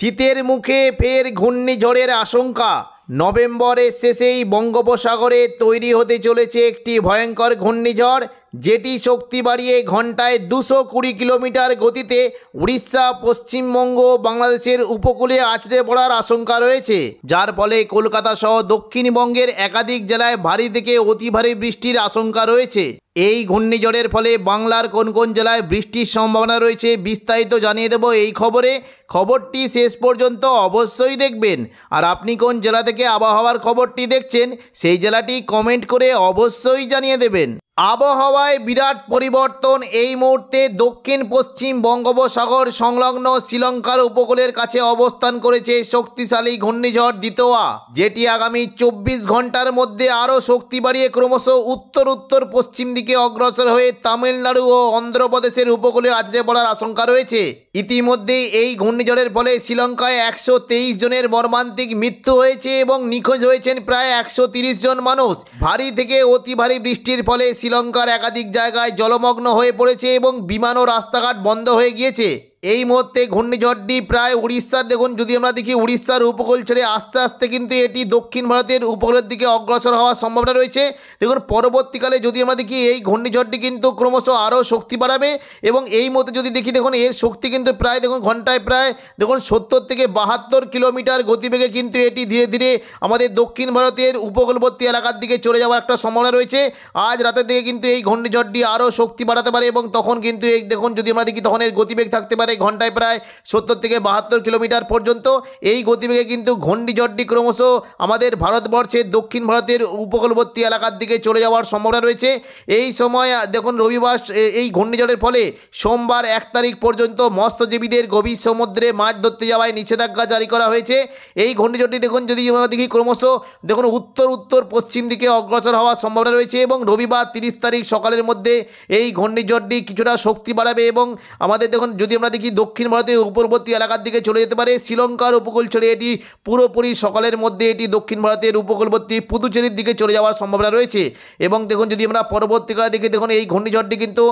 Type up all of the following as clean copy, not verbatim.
শীতের মুখে ফের ঘূর্ণিঝড়ের আশঙ্কা। নভেম্বরের শেষেই বঙ্গোপসাগরে তৈরি হতে চলেছে একটি ভয়ঙ্কর ঘূর্ণিঝড়, যেটি শক্তি বাড়িয়ে ঘন্টায় 220 কিলোমিটার গতিতে উড়িষ্যা, পশ্চিমবঙ্গ, বাংলাদেশের উপকূলে আছড়ে পড়ার আশঙ্কা রয়েছে, যার ফলে কলকাতা সহ দক্ষিণবঙ্গের একাধিক জেলায় ভারী থেকে অতি ভারী বৃষ্টির আশঙ্কা রয়েছে। এই ঘূর্ণিঝড়ের ফলে বাংলার কোন কোন জেলায় বৃষ্টির সম্ভাবনা রয়েছে বিস্তারিত জানিয়ে দেব এই খবরে। খবরটি শেষ পর্যন্ত অবশ্যই দেখবেন। আর আপনি কোন জেলা থেকে আবহাওয়ার খবরটি দেখছেন সেই জেলাটি কমেন্ট করে অবশ্যই জানিয়ে দেবেন। আবহাওয়ায় বিরাট পরিবর্তন। এই মুহূর্তে দক্ষিণ পশ্চিম বঙ্গোপসাগর সংলগ্ন শ্রীলঙ্কার উপকূলের কাছে অবস্থান করেছে শক্তিশালী ঘূর্ণিঝড় দিতোয়া, যেটি আগামী 24 ঘন্টার মধ্যে আরও শক্তি বাড়িয়ে ক্রমশ উত্তর পশ্চিম দিকে অগ্রসর হয়ে তামিলনাড়ু ও অন্ধ্রপ্রদেশের উপকূলে আছড়ে পড়ার আশঙ্কা রয়েছে। ইতিমধ্যেই এই ঘূর্ণিঝড়ের ফলে শ্রীলঙ্কায় 123 জনের মর্মান্তিক মৃত্যু হয়েছে এবং নিখোঁজ হয়েছেন প্রায় 130 জন মানুষ। ভারী থেকে অতি ভারী বৃষ্টির ফলে শ্রীলঙ্কার একাধিক জায়গায় জলমগ্ন হয়ে পড়েছে এবং বিমান ও রাস্তাঘাট বন্ধ হয়ে গিয়েছে। এই মুহূর্তে ঘূর্ণিঝড়টি প্রায় উড়িষ্যার, দেখুন যদি আমরা দেখি উড়িষ্যার উপকূল ছেড়ে আস্তে আস্তে কিন্তু এটি দক্ষিণ ভারতের উপকূলের দিকে অগ্রসর হওয়ার সম্ভাবনা রয়েছে। দেখুন পরবর্তীকালে যদি আমরা দেখি এই ঘূর্ণিঝড়টি কিন্তু ক্রমশ আরও শক্তি বাড়াবে এবং এই মুহূর্তে যদি দেখি দেখুন এর শক্তি কিন্তু প্রায় দেখুন ঘন্টায় প্রায় দেখুন 70 থেকে 72 কিলোমিটার গতিবেগে কিন্তু এটি ধীরে ধীরে আমাদের দক্ষিণ ভারতের উপকূলবর্তী এলাকার দিকে চলে যাওয়ার একটা সম্ভাবনা রয়েছে। আজ রাতের দিকে কিন্তু এই ঘূর্ণিঝড়টি আরও শক্তি বাড়াতে পারে এবং তখন কিন্তু এই দেখুন যদি আমরা দেখি তখন এর গতিবেগ থাকতে পারে ঘন্টায় প্রায় 70 থেকে 72 কিলোমিটার পর্যন্ত। এই গতিবেগে কিন্তু ঘূর্ণিঝড়টি ক্রমশ আমাদের ভারতবর্ষের দক্ষিণ ভারতের উপকূলবর্তী এলাকার দিকে চলে যাওয়ার সম্ভাবনা রয়েছে। এই সময় দেখুন রবিবার এই ঘূর্ণিঝড়ের ফলে সোমবার 1 তারিখ পর্যন্ত মৎস্যজীবীদের গভীর সমুদ্রে মাছ ধরতে যাওয়ায় নিষেধাজ্ঞা জারি করা হয়েছে। এই ঘূর্ণিঝড়টি দেখুন যদি আমরা দেখি ক্রমশ দেখুন উত্তর পশ্চিম দিকে অগ্রসর হওয়ার সম্ভাবনা রয়েছে এবং রবিবার 30 তারিখ সকালের মধ্যে এই ঘূর্ণিঝড়টি কিছুটা শক্তি বাড়াবে এবং আমাদের দেখুন যদি আমরা দেখি দক্ষিণ ভারতের উপকূলবর্তী এলাকার দিকে চলে যেতে পারে। শ্রীলঙ্কার উপকূল ছেড়ে এটি পুরোপুরি সকালের মধ্যে এটি দক্ষিণ ভারতের উপকূলবর্তী পুদুচেরির দিকে চলে যাওয়ার সম্ভাবনা রয়েছে এবং দেখুন যদি আমরা পরবর্তীকালে দেখি দেখুন এই ঘূর্ণিঝড়টি কিন্তু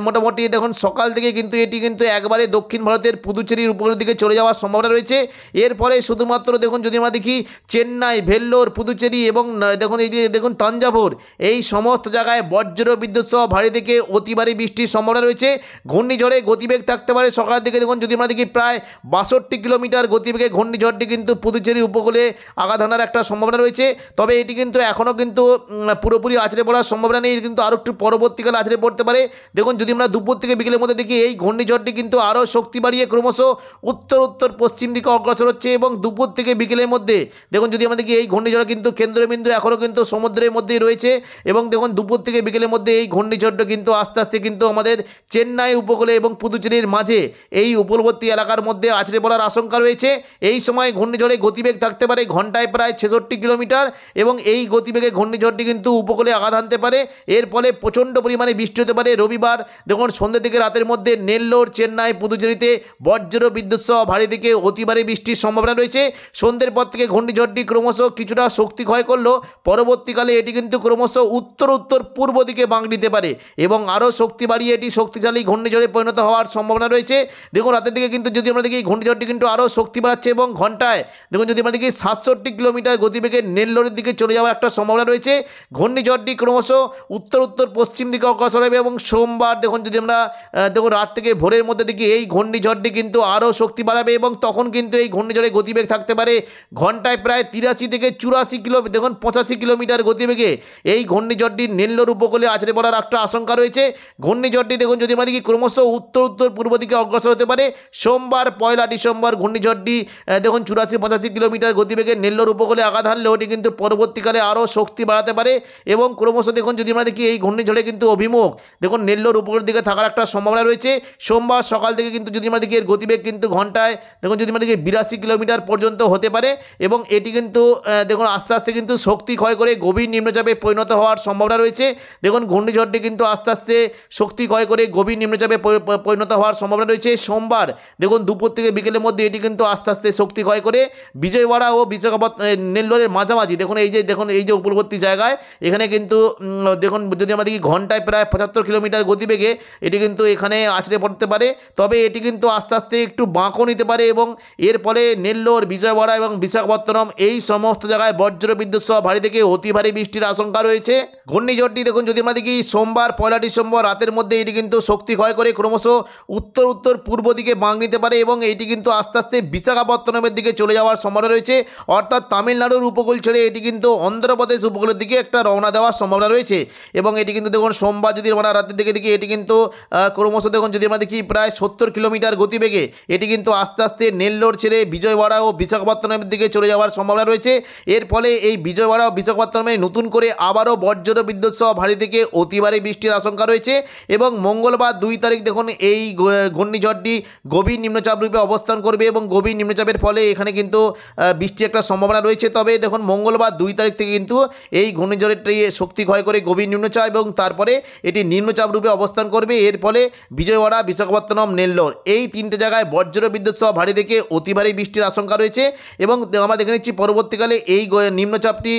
মোটামুটি দেখুন সকাল থেকে কিন্তু এটি কিন্তু একবারে দক্ষিণ ভারতের পুদুচেরির উপকূলের দিকে চলে যাওয়ার সম্ভাবনা রয়েছে। এর ফলে শুধুমাত্র দেখুন যদি আমরা দেখি চেন্নাই, ভেল্লোর, পুদুচেরি এবং দেখুন এই যে দেখুন তাঞ্জাভুর, এই সমস্ত জায়গায় বজ্র বিদ্যুৎ সহ ভারী থেকে অতি ভারী বৃষ্টির সম্ভাবনা রয়েছে। ঘূর্ণিঝড়ে গতিবেগ থাকতে পারে সকালের দিকে দেখুন যদি আমরা দেখি প্রায় 62 কিলোমিটার গতিবেগে ঘূর্ণিঝড়টি কিন্তু পুদুচেরি উপকূলে আঘাত হানার একটা সম্ভাবনা রয়েছে। তবে এটি কিন্তু এখনও কিন্তু পুরোপুরি আছড়ে পড়ার সম্ভাবনা নেই, কিন্তু আরও একটু পরবর্তীকালে আছড়ে পড়তে পারে। দেখুন যদি আমরা দুপুর থেকে বিকেলের মধ্যে দেখি এই ঘূর্ণিঝড়টি কিন্তু আরও শক্তি বাড়িয়ে ক্রমশ উত্তর পশ্চিম দিকে অগ্রসর হচ্ছে এবং দুপুর থেকে বিকেলের মধ্যে দেখুন যদি আমরা দেখি এই ঘূর্ণিঝড় কিন্তু কেন্দ্রবিন্দু এখনও কিন্তু সমুদ্রের মধ্যেই রয়েছে এবং দেখুন দুপুর থেকে বিকেলের মধ্যে এই ঘূর্ণিঝড়টা কিন্তু আস্তে আস্তে কিন্তু আমাদের চেন্নাই উপকূলে এবং পুদুচেরির মাঝে এই উপকূলবর্তী এলাকার মধ্যে আছড়ে পড়ার আশঙ্কা রয়েছে। এই সময় ঘূর্ণিঝড়ে গতিবেগ থাকতে পারে ঘন্টায় প্রায় 66 কিলোমিটার এবং এই গতিবেগে ঘূর্ণিঝড়টি কিন্তু উপকূলে আঘাত হানতে পারে। এর ফলে প্রচণ্ড পরিমাণে বৃষ্টি হতে পারে। রবিবার দেখুন সন্ধ্যে থেকে রাতের মধ্যে নেল্লোর, চেন্নাই, পুদুচেরিতে বজ্র বিদ্যুৎ সহ ভারী থেকে অতি ভারী বৃষ্টির সম্ভাবনা রয়েছে। সন্ধ্যের পর থেকে ঘূর্ণিঝড়টি ক্রমশ কিছুটা শক্তি ক্ষয় করলেও পরবর্তীকালে এটি কিন্তু ক্রমশ উত্তর পূর্ব দিকে বাঁক নিতে পারে এবং আরও শক্তি বাড়িয়ে এটি শক্তিশালী ঘূর্ণিঝড়ে পরিণত হওয়ার সম্ভাবনা রয়েছে। দেখুন রাতের দিকে কিন্তু যদি আমরা দেখি ঘূর্ণিঝড়টি কিন্তু আরও শক্তি বাড়াচ্ছে এবং ঘন্টায় দেখুন যদি আমরা দেখি 67 কিলোমিটার গতিবেগে নেল্লোরের দিকে চলে যাওয়ার একটা সম্ভাবনা রয়েছে। ঘূর্ণিঝড়টি ক্রমশ উত্তর পশ্চিম দিকে অগ্রসর হবে এবং সোমবার দেখুন যদি আমরা দেখুন রাত থেকে ভোরের মধ্যে দেখি এই ঘূর্ণিঝড়টি কিন্তু আরও শক্তি বাড়াবে এবং তখন কিন্তু এই ঘূর্ণিঝড়ে গতিবেগ থাকতে পারে ঘন্টায় প্রায় 83 থেকে 84 দেখুন 85 কিলোমিটার গতিবেগে। এই ঘূর্ণিঝড়টি নেল্লোর উপকূলে আছড়ে পড়ার একটা আশঙ্কা রয়েছে। ঘূর্ণিঝড়টি দেখুন যদি আমরা দেখি ক্রমশ উত্তর পূর্ব দিকে অগ্রসর হতে পারে। সোমবার 1 ডিসেম্বর ঘূর্ণিঝড়টি দেখুন 84-85 কিলোমিটার গতিবেগে নেল্লোর উপকূলে আঘাত হানলেও এটি কিন্তু পরবর্তীকালে আরও শক্তি বাড়াতে পারে এবং ক্রমশ দেখুন যদি আমরা দেখি এই ঘূর্ণিঝড়ে কিন্তু অভিমুখ দেখুন নেল্লোর উপকূলের দিকে থাকার একটা সম্ভাবনা রয়েছে। সোমবার সকাল থেকে কিন্তু যদি আমরা দেখি এর গতিবেগ কিন্তু ঘন্টায় দেখুন যদি আমরা দেখি 82 কিলোমিটার পর্যন্ত হতে পারে এবং এটি কিন্তু দেখুন আস্তে আস্তে কিন্তু শক্তি ক্ষয় করে গভীর নিম্নচাপে পরিণত হওয়ার সম্ভাবনা রয়েছে। দেখুন ঘূর্ণিঝড়টি কিন্তু আস্তে আস্তে শক্তি ক্ষয় করে গভীর নিম্নচাপে পরিণত হওয়ার সম্ভাবনা রয়েছে। চলেছে সোমবার দেখুন দুপুর থেকে বিকেলের মধ্যে এটি কিন্তু আস্তে আস্তে শক্তি ক্ষয় করে বিজয়ওয়াড়া ও নেল্লোরের মাঝামাঝি দেখুন এই যে উপরবর্তী জায়গায় এখানে কিন্তু দেখুন যদি আমরা দেখি ঘন্টায় প্রায় 75 কিলোমিটার গতিবেগে এটি কিন্তু এখানে আছড়ে পড়তে পারে। তবে এটি কিন্তু আস্তে আস্তে একটু বাঁকও নিতে পারে এবং এর ফলে নেল্লোর, বিজয়ওয়াড়া এবং বিশাখাপত্তনম এই সমস্ত জায়গায় বজ্র বিদ্যুৎ সহ ভারী থেকে অতি ভারী বৃষ্টির আশঙ্কা রয়েছে। ঘূর্ণিঝড়টি দেখুন যদি আমরা দেখি সোমবার 1 ডিসেম্বর রাতের মধ্যে এটি কিন্তু শক্তি ক্ষয় করে ক্রমশ উত্তর পূর্ব দিকে বাঁক নিতে পারে এবং এটি কিন্তু আস্তে আস্তে বিশাখাপত্তনমের দিকে চলে যাওয়ার সম্ভাবনা রয়েছে। অর্থাৎ তামিলনাড়ুর উপকূল ছেড়ে এটি কিন্তু অন্ধ্রপ্রদেশ উপকূলের দিকে একটা রওনা দেওয়ার সম্ভাবনা রয়েছে এবং এটি কিন্তু দেখুন সোমবার যদি আমরা রাতের দিকে দেখি এটি কিন্তু ক্রমশ দেখুন যদি আমরা দেখি প্রায় 70 কিলোমিটার গতিবেগে এটি কিন্তু আস্তে আস্তে নেল্লোর ছেড়ে বিজয়ওয়াড়া ও বিশাখাপত্তনমের দিকে চলে যাওয়ার সম্ভাবনা রয়েছে। এর ফলে এই বিজয়ওয়াড়া ও বিশাখাপত্তনমে নতুন করে আবারও বজ্র বিদ্যুৎ সহ ভারী থেকে অতি ভারী বৃষ্টির আশঙ্কা রয়েছে এবং মঙ্গলবার 2 তারিখ দেখুন এই ঘূর্ণিঝড়টি গভীর নিম্নচাপ রূপে অবস্থান করবে এবং গভীর নিম্নচাপের ফলে এখানে কিন্তু বৃষ্টির একটা সম্ভাবনা রয়েছে। তবে দেখুন মঙ্গলবার 2 তারিখ থেকে কিন্তু এই ঘূর্ণিঝড়টি শক্তি ক্ষয় করে গভীর নিম্নচাপ এবং তারপরে এটি নিম্নচাপ রূপে অবস্থান করবে। এর ফলে বিজয়ওয়াড়া, বিশাখাপত্তনম, নেল্লোর এই 3টে জায়গায় বজ্র বিদ্যুৎ সহ ভারী থেকে অতি ভারী বৃষ্টির আশঙ্কা রয়েছে এবং আমরা দেখে নিচ্ছি পরবর্তীকালে এই নিম্নচাপটি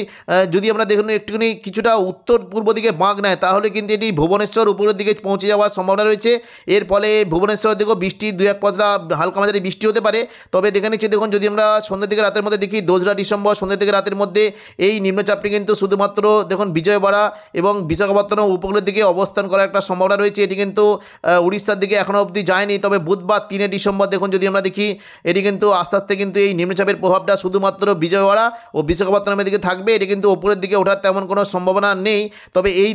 যদি আমরা দেখুন একটুখানি কিছুটা উত্তর পূর্ব দিকে বাঁক নেয় তাহলে কিন্তু এটি ভুবনেশ্বর উপরের দিকে পৌঁছে যাওয়ার সম্ভাবনা রয়েছে। এর ফলে ভুবনেশ্বরের দিকেও বৃষ্টি 2-1 পশলা হালকা মাঝারি বৃষ্টি হতে পারে। তবে দেখে নিচ্ছি দেখুন যদি আমরা সন্ধ্যের দিকে রাতের মধ্যে দেখি 2 ডিসেম্বর সন্ধ্যের দিকে রাতের মধ্যে এই নিম্নচাপটি কিন্তু শুধুমাত্র দেখুন বিজয়ওয়াড়া এবং বিশাখাপত্তনম উপকূলের দিকে অবস্থান করার একটা সম্ভাবনা রয়েছে। এটি কিন্তু উড়িষ্যার দিকে এখনও অবধি যায়নি। তবে বুধবার 3 ডিসেম্বর দেখুন যদি আমরা দেখি এটি কিন্তু আস্তে আস্তে কিন্তু এই নিম্নচাপের প্রভাবটা শুধুমাত্র বিজয়ওয়াড়া ও বিশাখাপত্তনমের দিকে থাকবে। এটি কিন্তু উপরের দিকে ওঠার তেমন কোনো সম্ভাবনা নেই। তবে এই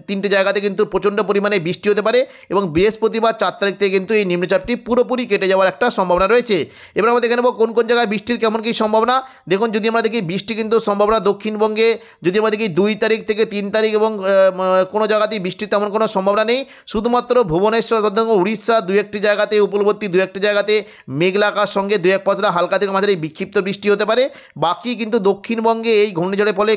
3টে জায়গাতে কিন্তু প্রচণ্ড পরিমাণে বৃষ্টি হতে পারে এবং বৃহস্পতিবার 4 তারিখ থেকে কিন্তু এই নিম্নচাপটি পুরোপুরি কেটে যাওয়ার একটা সম্ভাবনা রয়েছে। এবার আমরা দেখে নেব কোন কোন জায়গায় বৃষ্টির কেমন কী সম্ভাবনা। দেখুন যদি আমরা দেখি বৃষ্টি কিন্তু সম্ভাবনা দক্ষিণবঙ্গে যদি আমরা দেখি 2 তারিখ থেকে 3 তারিখ এবং কোনো জায়গাতেই বৃষ্টির তেমন কোনো সম্ভাবনা নেই। শুধুমাত্র ভুবনেশ্বর উড়িষ্যা 2-1টি জায়গাতে উপকূলবর্তী 2-1টি জায়গাতে মেঘলা আকাশ সঙ্গে 2-1 পশলা হালকা থেকে মাঝারি বিক্ষিপ্ত বৃষ্টি হতে পারে। বাকি কিন্তু দক্ষিণবঙ্গে এই ঘূর্ণিঝড়ের ফলে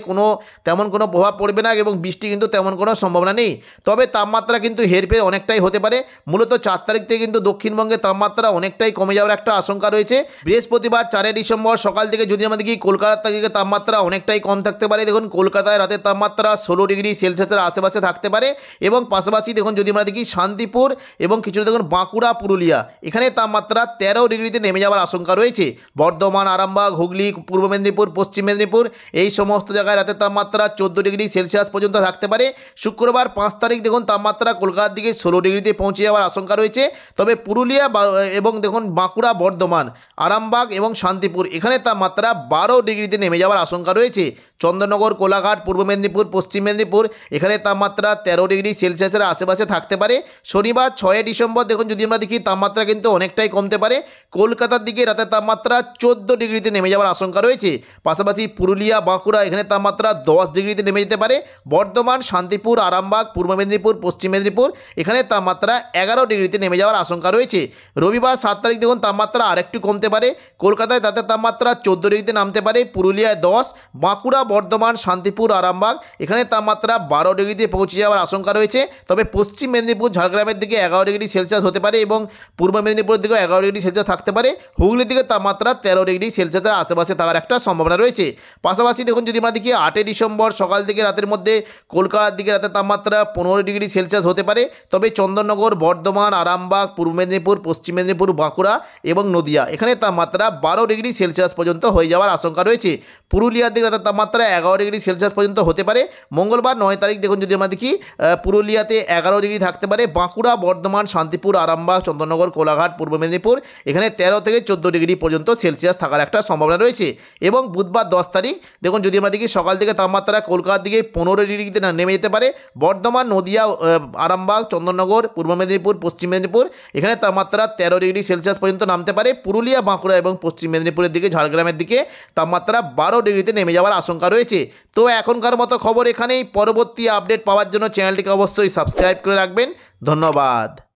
তেমন কোনো প্রভাব পড়বে না এবং বৃষ্টি কিন্তু তেমন কোনো সম্ভাবনা নেই। তবে তাপমাত্রা কিন্তু হেরফের অনেকটাই হতে পারে। মূলত 4 তারিখ থেকে কিন্তু দক্ষিণবঙ্গে তাপমাত্রা অনেকটাই কমে যাওয়ার একটা আশঙ্কা রয়েছে। বৃহস্পতিবার 4 ডিসেম্বর সকাল থেকে যদি আমরা দেখি কলকাতার থেকে তাপমাত্রা অনেকটাই কম থাকতে পারে। দেখুন কলকাতায় রাতের তাপমাত্রা 16 ডিগ্রি সেলসিয়াসের আশেপাশে থাকতে পারে এবং পাশাপাশি দেখুন যদি আমরা দেখি শান্তিপুর এবং কিছুটা দেখুন বাঁকুড়া, পুরুলিয়া এখানে তাপমাত্রা 13 ডিগ্রিতে নেমে যাওয়ার আশঙ্কা রয়েছে। বর্ধমান, আরামবাগ, হুগলি, পূর্ব মেদিনীপুর, পশ্চিম মেদিনীপুর এই সমস্ত জায়গায় রাতের তাপমাত্রা 14 ডিগ্রি সেলসিয়াস পর্যন্ত থাকতে পারে। শুক্রবার 5 তারিখ দেখুন তাপমাত্রা কলকাতার দিকে 16 ডিগ্রিতে পৌঁছে যাওয়ার আশঙ্কা রয়েছে। তবে পুরুলিয়া এবং দেখুন বাঁকুড়া, বর্ধমান, আরামবাগ এবং শান্তিপুর এখানে তাপমাত্রা 12 ডিগ্রিতে নেমে যাওয়ার আশঙ্কা রয়েছে। চন্দননগর, কোলাঘাট, পূর্ব মেদিনীপুর, পশ্চিম মেদিনীপুর এখানে তাপমাত্রা 13 ডিগ্রি সেলসিয়াসের আশেপাশে থাকতে পারে। শনিবার 6 ডিসেম্বর দেখুন যদি আমরা দেখি তাপমাত্রা কিন্তু অনেকটাই কমতে পারে। কলকাতার দিকে রাতের তাপমাত্রা 14 ডিগ্রিতে নেমে যাওয়ার আশঙ্কা রয়েছে। পাশাপাশি পুরুলিয়া, বাঁকুড়া এখানে তাপমাত্রা 10 ডিগ্রিতে নেমে যেতে পারে। বর্ধমান, শান্তিপুর, আরামবাগ, পূর্ব মেদিনীপুর, পশ্চিম মেদিনীপুর এখানে তাপমাত্রা 11 ডিগ্রিতে নেমে যাওয়ার আশঙ্কা রয়েছে। রবিবার 7 তারিখ দেখুন তাপমাত্রা আরেকটু কমতে পারে। কলকাতায় রাতের তাপমাত্রা 14 ডিগ্রিতে নামতে পারে। পুরুলিয়ায় 10, বাঁকুড়া, বর্ধমান, শান্তিপুর, আরামবাগ এখানে তাপমাত্রা 12 ডিগ্রিতে পৌঁছে যাওয়ার আশঙ্কা রয়েছে। তবে পশ্চিম মেদিনীপুর, ঝাড়গ্রামের দিকে 11 ডিগ্রি সেলসিয়াস হতে পারে এবং পূর্ব মেদিনীপুরের দিকেও 11 ডিগ্রি সেলসিয়াস থাকতে পারে। হুগলির দিকে তাপমাত্রা 13 ডিগ্রি সেলসিয়াসের আশেপাশে থাকার একটা সম্ভাবনা রয়েছে। পাশাপাশি দেখুন যদি আমরা দেখি 8 ডিসেম্বর সকাল থেকে রাতের মধ্যে কলকাতার দিকে রাতের তাপমাত্রা 15 ডিগ্রি সেলসিয়াস হতে পারে। তবে চন্দননগর, বর্ধমান, আরামবাগ, পূর্ব মেদিনীপুর, পশ্চিম মেদিনীপুর, বাঁকুড়া এবং নদিয়া এখানে তাপমাত্রা 12 ডিগ্রি সেলসিয়াস পর্যন্ত হয়ে যাওয়ার আশঙ্কা রয়েছে। পুরুলিয়ার দিকে রাতের তাপমাত্রা 11 ডিগ্রি সেলসিয়াস পর্যন্ত হতে পারে। মঙ্গলবার 9 তারিখ দেখুন যদি আমরা দেখি পুরুলিয়াতে 11 ডিগ্রি থাকতে পারে। বাঁকুড়া, বর্ধমান, শান্তিপুর, আরামবাগ, চন্দননগর, কোলাঘাট, পূর্ব মেদিনীপুর এখানে 13 থেকে 14 ডিগ্রি পর্যন্ত সেলসিয়াস থাকার একটা সম্ভাবনা রয়েছে। এবং বুধবার 10 তারিখ দেখুন যদি আমরা দেখি সকাল থেকে তাপমাত্রা কলকাতার দিকে 15 ডিগ্রিতে নেমে যেতে পারে। বর্ধমান, নদিয়া, আরামবাগ, চন্দননগর, পূর্ব মেদিনীপুর, পশ্চিম মেদিনীপুর এখানে তাপমাত্রা 13 ডিগ্রি সেলসিয়াস পর্যন্ত নামতে পারে। পুরুলিয়া, বাঁকুড়া এবং পশ্চিম মেদিনীপুরের দিকে, ঝাড়গ্রামের দিকে তাপমাত্রা 12 ডিগ্রিতে নেমে যাওয়ার আশঙ্কা রয়েছে। তো এখনকার মতো খবর এখানেই। পরবর্তী আপডেট পাওয়ার জন্য চ্যানেলটিকে অবশ্যই সাবস্ক্রাইব করে রাখবেন। ধন্যবাদ।